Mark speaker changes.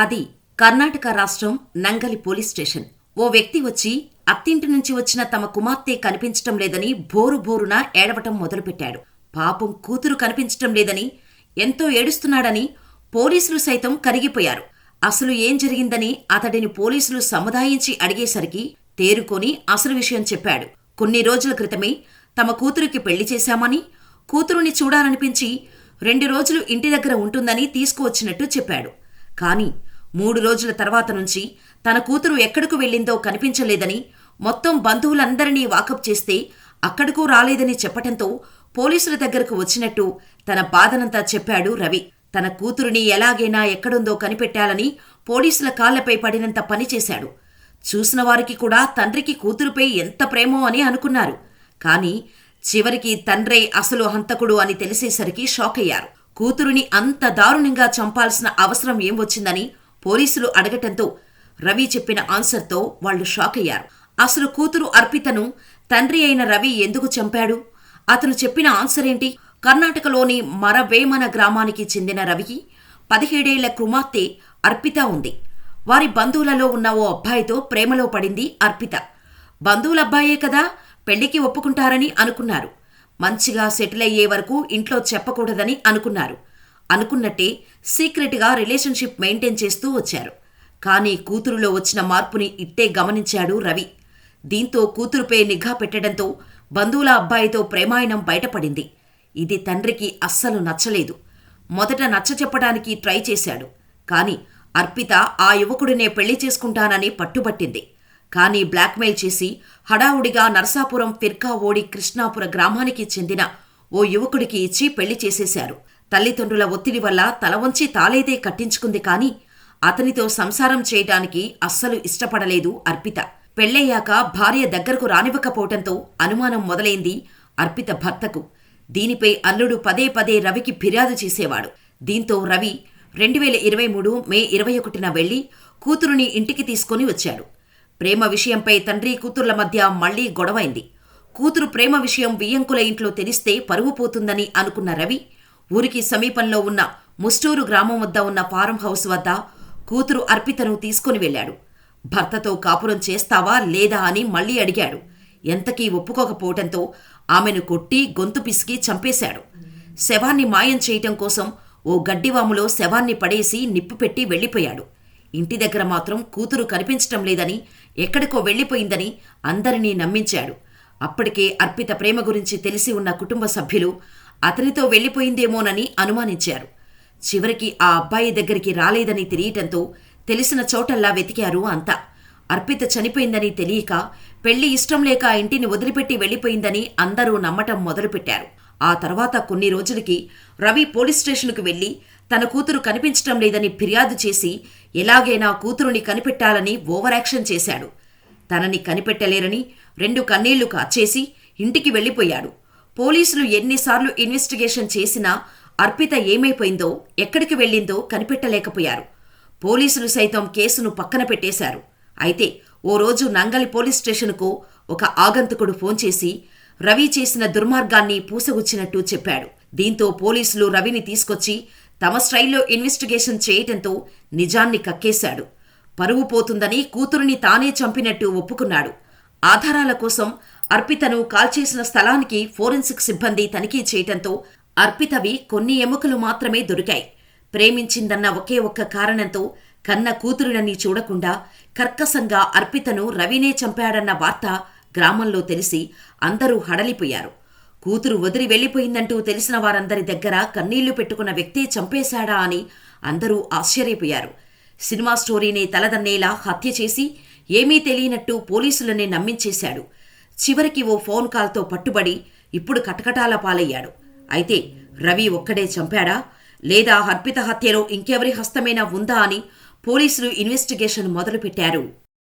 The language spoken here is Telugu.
Speaker 1: అది కర్ణాటక రాష్ట్రం నంగలి పోలీస్ స్టేషన్. ఓ వ్యక్తి వచ్చి అత్తింటి నుంచి వచ్చిన తమ కుమార్తె కనిపించటం లేదని భోరుభోరున ఏడవటం మొదలుపెట్టాడు. పాపం కూతురు కనిపించటం లేదని ఎంతో ఏడుస్తున్నాడని పోలీసులు సైతం కరిగిపోయారు. అసలు ఏం జరిగిందని అతడిని పోలీసులు సముదాయించి అడిగేసరికి తేరుకొని అసలు విషయం చెప్పాడు. కొన్ని రోజుల క్రితమే తమ కూతురికి పెళ్లి చేశామని, కూతురుని చూడాలనిపించి 2 రోజులు ఇంటి దగ్గర ఉంటుందని తీసుకువచ్చినట్టు చెప్పాడు. కాని 3 రోజుల తర్వాత నుంచి తన కూతురు ఎక్కడకు వెళ్ళిందో కనిపించలేదని, మొత్తం బంధువులందరినీ వాకప్ చేస్తే అక్కడకు రాలేదని చెప్పటంతో పోలీసుల దగ్గరకు వచ్చినట్టు తన బాధనంతా చెప్పాడు రవి. తన కూతురిని ఎలాగైనా ఎక్కడుందో కనిపెట్టాలని పోలీసుల కాళ్లపై పడినంత పనిచేశాడు. చూసిన వారికి కూడా తండ్రికి కూతురుపై ఎంత ప్రేమో అని అనుకున్నారు. కాని చివరికి తండ్రే అసలు హంతకుడు అని తెలిసేసరికి షాక్ అయ్యారు. కూతురుని అంత దారుణంగా చంపాల్సిన అవసరం ఏం వచ్చిందని పోలీసులు అడగటంతో రవి చెప్పిన ఆన్సర్తో వాళ్లు షాక్ అయ్యారు. అసలు కూతురు అర్పితను తండ్రి అయిన రవి ఎందుకు చంపాడు? అతను చెప్పిన ఆన్సర్ ఏంటి? కర్ణాటకలోని మరవేమన గ్రామానికి చెందిన రవికి 17 ఏళ్ల కుమార్తె అర్పిత ఉంది. వారి బంధువులలో ఉన్న ఓ అబ్బాయితో ప్రేమలో పడింది అర్పిత. బంధువులబ్బాయే కదా, పెళ్లికి ఒప్పుకుంటారని అనుకున్నారు. మంచిగా సెటిల్ అయ్యే వరకు ఇంట్లో చెప్పకూడదని అనుకున్నారు. అనుకున్నట్టే సీక్రెట్గా రిలేషన్షిప్ మెయింటైన్ చేస్తూ వచ్చారు. కానీ కూతురులో వచ్చిన మార్పుని ఇట్టే గమనించాడు రవి. దీంతో కూతురుపై నిఘా పెట్టడంతో బంధువుల అబ్బాయితో ప్రేమాయణం బయటపడింది. ఇది తండ్రికి అస్సలు నచ్చలేదు. మొదట నచ్చచెప్పడానికి ట్రై చేశాడు. కాని అర్పిత ఆ యువకుడినే పెళ్లి చేసుకుంటానని పట్టుబట్టింది. కానీ బ్లాక్మెయిల్ చేసి హడావుడిగా నరసాపురం ఫిర్కా ఓడి కృష్ణాపుర గ్రామానికి చెందిన ఓ యువకుడికి ఇచ్చి పెళ్లి చేసేశారు. తల్లిదండ్రుల ఒత్తిడి వల్ల తలవంచి తాళైతే కట్టించుకుంది. కాని అతనితో సంసారం చేయటానికి అస్సలు ఇష్టపడలేదు అర్పిత. పెళ్లయ్యాక భార్య దగ్గరకు రానివ్వకపోవటంతో అనుమానం మొదలైంది అర్పిత భర్తకు. దీనిపై అల్లుడు పదే పదే రవికి ఫిర్యాదు చేసేవాడు. దీంతో రవి 2023 మే 21న వెళ్లి కూతురుని ఇంటికి తీసుకుని వచ్చాడు. ప్రేమ విషయంపై తండ్రి కూతుర్ల మధ్య మళ్లీ గొడవైంది. కూతురు ప్రేమ విషయం వియ్యంకుల ఇంట్లో తెలిస్తే పరువు పోతుందని అనుకున్న రవి ఊరికి సమీపంలో ఉన్న ముస్టూరు గ్రామం వద్ద ఉన్న ఫారం హౌస్ వద్ద కూతురు అర్పితను తీసుకుని వెళ్లాడు. భర్తతో కాపురం చేస్తావా లేదా అని మళ్లీ అడిగాడు. ఎంతకీ ఒప్పుకోకపోవటంతో ఆమెను కొట్టి గొంతు పిసికి చంపేశాడు. శవాన్ని మాయం చేయటం కోసం ఓ గడ్డివాములో శవాన్ని పడేసి నిప్పు పెట్టి వెళ్లిపోయాడు. ఇంటి దగ్గర మాత్రం కూతురు కనిపించటం లేదని, ఎక్కడికో వెళ్లిపోయిందని అందరినీ నమ్మించాడు. అప్పటికే అర్పిత ప్రేమ గురించి తెలిసి ఉన్న కుటుంబ సభ్యులు అతనితో వెళ్లిపోయిందేమోనని అనుమానించారు. చివరికి ఆ అబ్బాయి దగ్గరికి రాలేదని తెలియటంతో తెలిసిన చోటల్లా వెతికారు అంతా. అర్పిత చనిపోయిందని తెలియక, పెళ్లి ఇష్టం లేక ఇంటిని వదిలిపెట్టి వెళ్లిపోయిందని అందరూ నమ్మటం మొదలుపెట్టారు. ఆ తర్వాత కొన్ని రోజులకి రవి పోలీస్ స్టేషన్కు వెళ్లి తన కూతురు కనిపించటం లేదని ఫిర్యాదు చేసి ఎలాగైనా కూతురుని కనిపెట్టాలని ఓవరాక్షన్ చేశాడు. తనని కనిపెట్టలేరని 2 కన్నీళ్లు కార్చేసి ఇంటికి వెళ్లిపోయాడు. పోలీసులు ఎన్నిసార్లు ఇన్వెస్టిగేషన్ చేసినా అర్పిత ఏమైపోయిందో, ఎక్కడికి వెళ్ళిందో కనిపెట్టలేకపోయారు. పోలీసులు సైతం కేసును పక్కన పెట్టేశారు. అయితే ఓ రోజు నంగలి పోలీస్ స్టేషన్కు ఒక ఆగంతకుడు ఫోన్ చేసి రవి చేసిన దుర్మార్గాన్ని పూసగుచ్చినట్టు చెప్పాడు. దీంతో పోలీసులు రవిని తీసుకొచ్చి తమ స్టైల్లో ఇన్వెస్టిగేషన్ చేయటంతో నిజాన్ని కక్కేశాడు. పరువు పోతుందని కూతురుని తానే చంపినట్టు ఒప్పుకున్నాడు. ఆధారాల కోసం అర్పితను కాల్చేసిన స్థలానికి ఫోరెన్సిక్ సిబ్బంది తనిఖీ చేయటంతో అర్పితవి కొన్ని ఎముకలు మాత్రమే దొరికాయి. ప్రేమించిందన్న ఒకే ఒక్క కారణంతో కన్న కూతురునని చూడకుండా కర్కశంగా అర్పితను రవినే చంపాడన్న వార్త గ్రామంలో తెలిసి అందరూ హడలిపోయారు. కూతురు వదిలి వెళ్లిపోయిందంటూ తెలిసిన వారందరి దగ్గర కన్నీళ్లు పెట్టుకున్న వ్యక్తే చంపేశాడా అని అందరూ ఆశ్చర్యపోయారు. సినిమా స్టోరీని తలదన్నేలా హత్య చేసి ఏమీ తెలియనట్టు పోలీసులనే నమ్మించేశాడు. చివరికి ఓ ఫోన్ కాల్తో పట్టుబడి ఇప్పుడు కటకటాల పాలయ్యాడు. అయితే రవి ఒక్కడే చంపాడా లేదా అర్పిత హత్యలో ఇంకెవరి హస్తమైనా ఉందా అని పోలీసులు ఇన్వెస్టిగేషన్ మొదలుపెట్టారు.